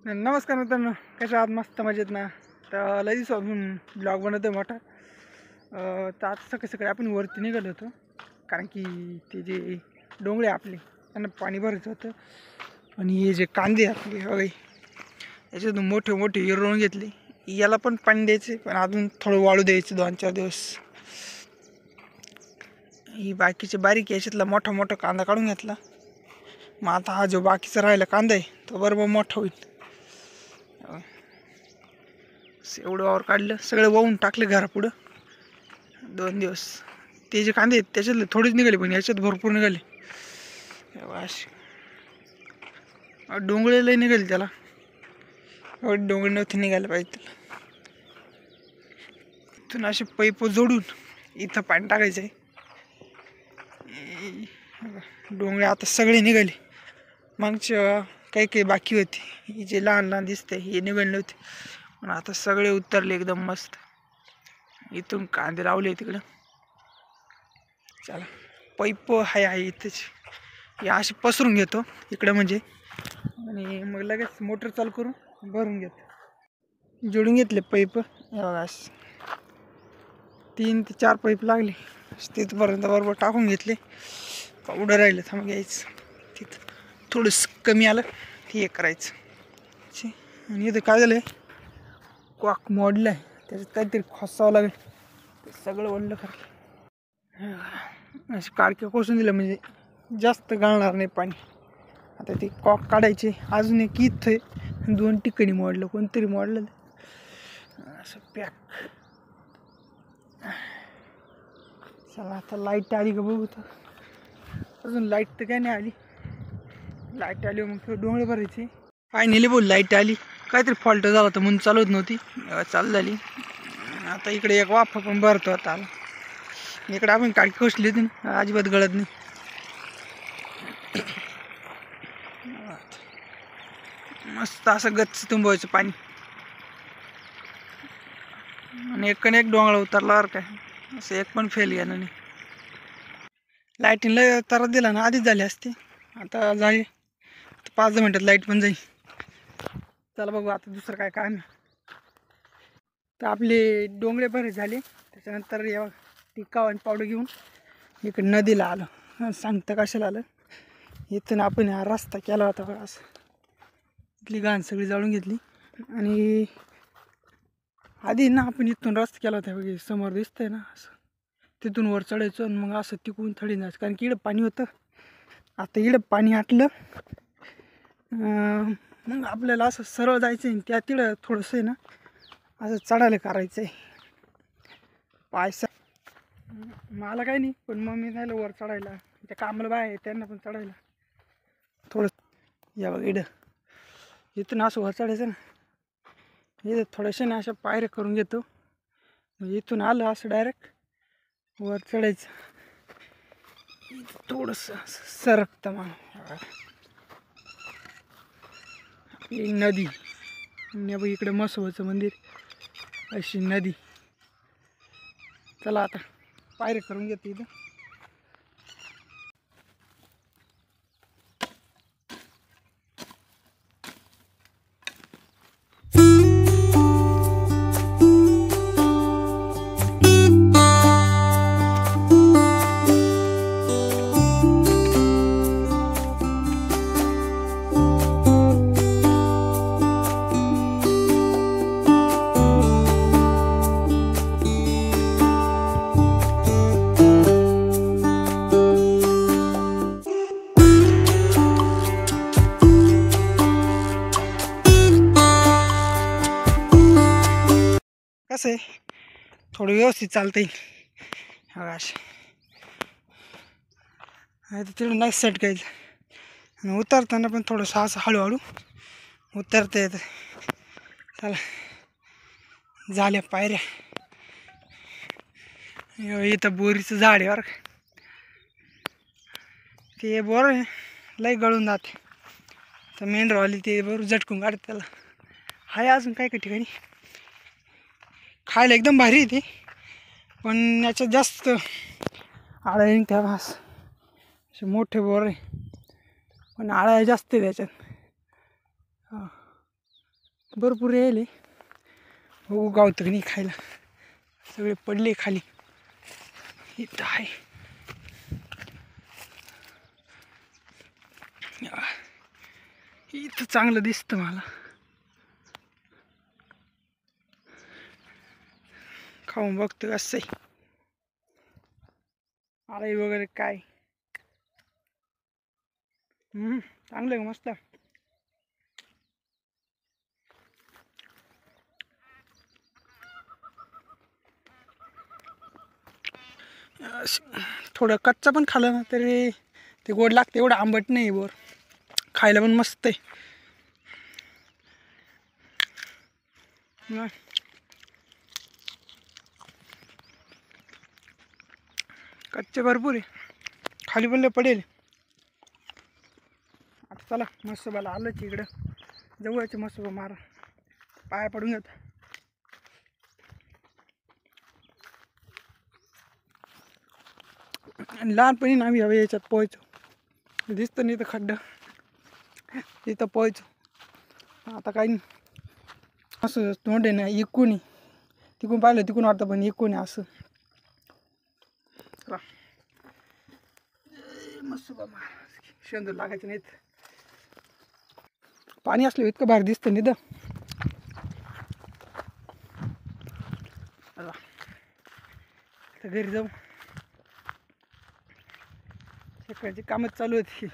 नमस्कार मित्रांनो, कशा आहात? मस्त मजेत ना. तर लई दिवसापासून ब्लॉग बनवतो मोठा. तर आता सकाळी सकाळी आपण वरती निघालो होतो, कारण की ते जे डोंगरे आपले त्यांना पाणी भरायचं होतं. आणि हे जे कांदे आपले हवे याच्यातून मोठे मोठे हिरवून घेतले. याला पण पाणी द्यायचे, पण अजून थोडं वाळू द्यायचं 2-4 दिवस. ही बाकीचे बारीक याच्यातला मोठा मोठा कांदा काढून घेतला. मग आता हा जो बाकीचा राहिला कांदा आहे तो बरोबर मोठा होईल. एवढं वावर काढलं, सगळं वाहून टाकले घरापुढं 2 दिवस. ते जे कांदे आहेत त्याच्यातले थोडेच निघाले, पण याच्यात भरपूर निघाले. असे डोंगळे लय निघाले त्याला, एवढे डोंगळे नव्हते निघायला पाहिजे त्याला. इथून असे पाईप जोडून इथं पाणी टाकायचं आहे. डोंगळे आता सगळे निघाले, मागच्या काही काही बाकी होते. हे जे लहान लहान दिसते हे निघाले नव्हते, पण आता सगळे उतरले एकदम मस्त. इथून कांदे लावले तिकडं. चला, पाईप आहे इथेच, हे असे पसरून घेतो इकडं म्हणजे, आणि मग लगेच मोटर चालू करून भरून घेतो. जोडून घेतले पाईप. बघा 3 ते 4 पाईप लागले तिथपर्यंत बरोबर टाकून घेतले. उडं राहिलं थांब घ्यायचं, तिथं थोडंसं कमी आलं ते हे करायचं. आणि इथं काय झालं, कॉक मोडलं आहे, त्याच्यात काहीतरी खोसावं लागेल. ते सगळं ओढलं करायला. असे काडके कोसून दिलं म्हणजे जास्त गाळणार नाही पाणी. आता ते कॉक काढायचे. अजून एक इथं 2 ठिकाणी मोडलं, कोणतरी मोडलं असं पॅक. चला आता लाईट आली का बघू. तर अजून लाईट तर काय नाही आली. लाईट आली मग डोंगळे भरायचे. फायनली बोल लाईट आली. काहीतरी फॉल्ट झाला होता म्हणून चालवत नव्हती, चालू झाली. आता इकडे एक वाफा पण भरतो आता आला. इकडे आपण काडकी खोसली होती ना, अजिबात गळत नाही. मस्त असं गच्च तुंबवायचं पाणी. आणि एक डोंगळा उतरला बरं काय, असं एक पण फेल गेलं नाही. लाईटीला तारा दिला ना आधीच झाली असते. आता झाली 5-10 मिनटात लाईट पण जाईल. चला बघू आता दुसरं काय काम. तर आपले डोंगरे बरे झाले. त्याच्यानंतर टिक्का आणि पावडर घेऊन इकडे नदीला आलं. सांगतं कशाला आलं, इथून आपण हा रस्ता केला होता बघा. असं इथली घाण सगळी जाळून घेतली. आणि आधी ना आपण इथून रस्ता केला होता बघा, समोर दिसतंय ना असं, तिथून वर चढायचं आणि मग असं तिकून थडी जायचं, कारण की इकडं पाणी होतं. आता इकडं पाणी आटलं, मग आपल्याला असं सरळ जायचं आहे. त्या तिकडं थोडंसं आहे ना असं चढायला करायचं आहे. पायसा मला काही नाही, पण मग मी जायला वर चढायला. त्या कामाला बाय त्यांना पण चढायला थोडं. या बघ इथून असं वर चढायचं ना, इथं थोडेसे ना अशा पायऱ्या करून घेतो. म्हणजे इथून आलं असं डायरेक्ट वर चढायचं. थोडंसं सरकतं मग. आपली नदी आणि इकडे मसोबाचं मंदिर, अशी नदी. चला आता पायऱ्या करून घेतो इथं. कसं आहे, थोडं व्यवस्थित चालतं येईल. बघा असे तिकडून नाही सटकायचं. आणि उतरताना पण थोडंसं असं हळूहळू उतरता येतं. चला झाल्या पायऱ्या. इथं बोरीचं झाड आहे बरं का. ते बोर लई गळून जाते. तर मेंढरवाली ते बरोबर झटकून काढते त्याला. हाय अजून काय काही ठिकाणी खायला एकदम भारी आहे ते, पण याच्यात जास्त आळ्या निघत्या भास. असे मोठे बोर आहे पण आळ्या जास्त आहे त्याच्यात. भरपूर यायले. हो गावतं की नाही खायला. सगळे पडले खाली. इथं आहे. इथं चांगलं दिसतं मला. खाऊन बघतो कसं आहे. आळी वगैरे काय. चांगलं आहे मस्त. थोडं कच्चा पण खाल्लं ना तरी ते गोड लागते. एवढं आंबट नाही बोर. खायला पण मस्त आहे. कच्चे भरपूर आहे. खाली पण लय पडेल. आता चला मस्तबाला आलंच इकडं. जवळचे मस्तबा मारा. पाया पडून घेत. आणि लहानपणी ना आम्ही हवे याच्यात पोहायचो. दिसतं नाही तर खड्डा. तिथं पोहायचो. आता काही नाही. असं तोंड आहे ना इकून आहे. तिकून पाहिलं तिकून वाटतं पण इकून आहे असं. चला मस्त बाबा शेंदूर लागायचं नाहीत. पाणी असलं इतकं भारी दिसतं नाही तर. घरी जाऊ. सकाळची कामच चालू होती.